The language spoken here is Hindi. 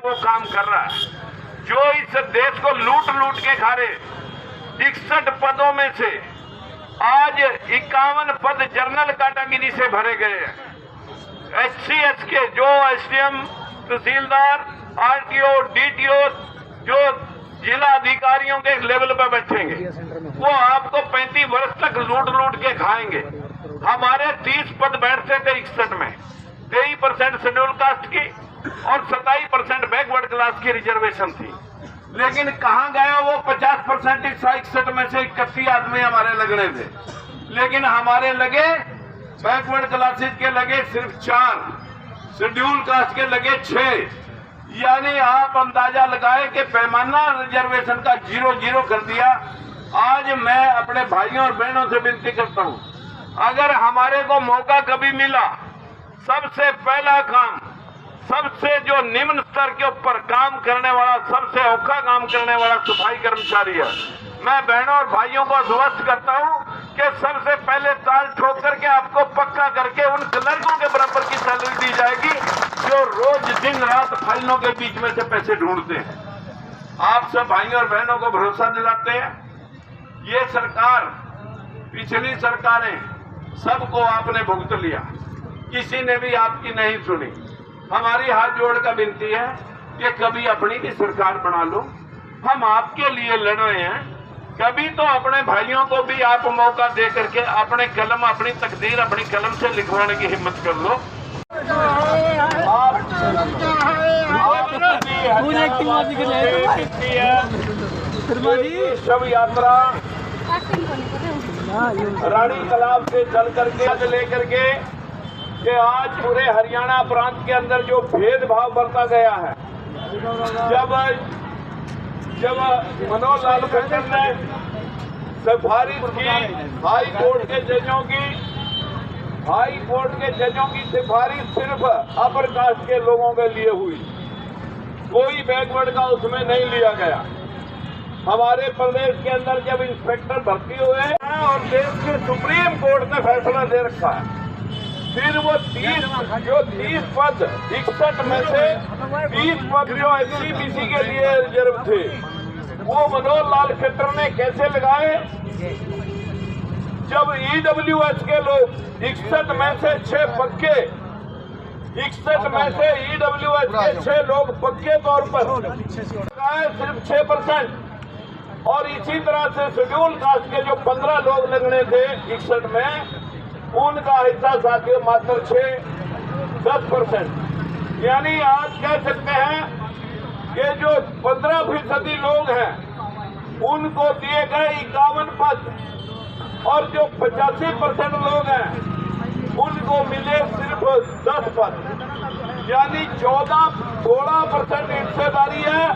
वो काम कर रहा है, जो इस देश को लूट लूट के खा रहे। 61 पदों में से आज 51 पद जनरल कैटेगरी से भरे गए हैं। HCS के जो SDM, तहसीलदार, RTO, DTO जो जिला अधिकारियों के लेवल पर बैठेंगे, वो आपको 35 वर्ष तक लूट लूट के खाएंगे। हमारे 30 पद बैठते थे 61 में, 23% शेड्यूल कास्ट की और 27% बैकवर्ड क्लास की रिजर्वेशन थी। लेकिन कहाँ गया वो 50% 61 में से 31 आदमी हमारे लगने थे, लेकिन हमारे लगे बैकवर्ड क्लासेज के लगे सिर्फ 4, शेड्यूल कास्ट के लगे 6। यानी आप अंदाजा लगाए कि पैमाना रिजर्वेशन का 0-0 कर दिया। आज मैं अपने भाइयों और बहनों से विनती करता हूं, अगर हमारे को मौका कभी मिला, सबसे पहला काम, सबसे जो निम्न स्तर के ऊपर काम करने वाला, सबसे औखा काम करने वाला सफाई कर्मचारी है। मैं बहनों और भाइयों को आश्वस्त करता हूं कि सबसे पहले ताल ठोक करके आपको पक्का करके उन क्लर्कों के बराबर की सैलरी दी जाएगी जो रोज दिन रात फाइलों के बीच में से पैसे ढूंढते हैं। आप सब भाइयों और बहनों को भरोसा दिलाते हैं, ये सरकार, पिछली सरकारें, सबको आपने भुगत लिया, किसी ने भी आपकी नहीं सुनी। हमारी हाथ जोड़कर विनती है कि कभी अपनी भी सरकार बना लो। हम आपके लिए लड़ रहे हैं, कभी तो अपने भाइयों को भी आप मौका दे करके अपने कलम, अपनी तकदीर अपनी कलम से लिखवाने की हिम्मत कर लो। शव यात्रा रानी तालाब से चल करके लेकर के कि आज पूरे हरियाणा प्रांत के अंदर जो भेदभाव बरता गया है, जब मनोहर लाल खट्टर ने सिफारिश की हाई कोर्ट के जजों की सिफारिश सिर्फ अपर कास्ट के लोगों के लिए हुई, कोई बैकवर्ड का उसमें नहीं लिया गया। हमारे प्रदेश के अंदर जब इंस्पेक्टर भर्ती हुए हैं और देश के सुप्रीम कोर्ट ने फैसला दे रखा है, फिर वो 30 पद 61 में से 20 पद जो SC/BC के लिए रिजर्व थे, वो मनोहर लाल खट्टर ने कैसे लगाए? जब EWS के लोग 61 में से 6 पक्के, 61 में से EWS के 6 लोग पक्के तौर पर लगाए, सिर्फ 6%। और इसी तरह से शेड्यूल कास्ट के जो 15 लोग लगने थे 61 में, उनका हिस्सा साथियों मात्र 10%। यानी आज कह सकते हैं कि जो 15% लोग हैं उनको दिए गए 51 पद, और जो 85% लोग हैं उनको मिले सिर्फ 10 पद। यानी 14-16% हिस्सेदारी है।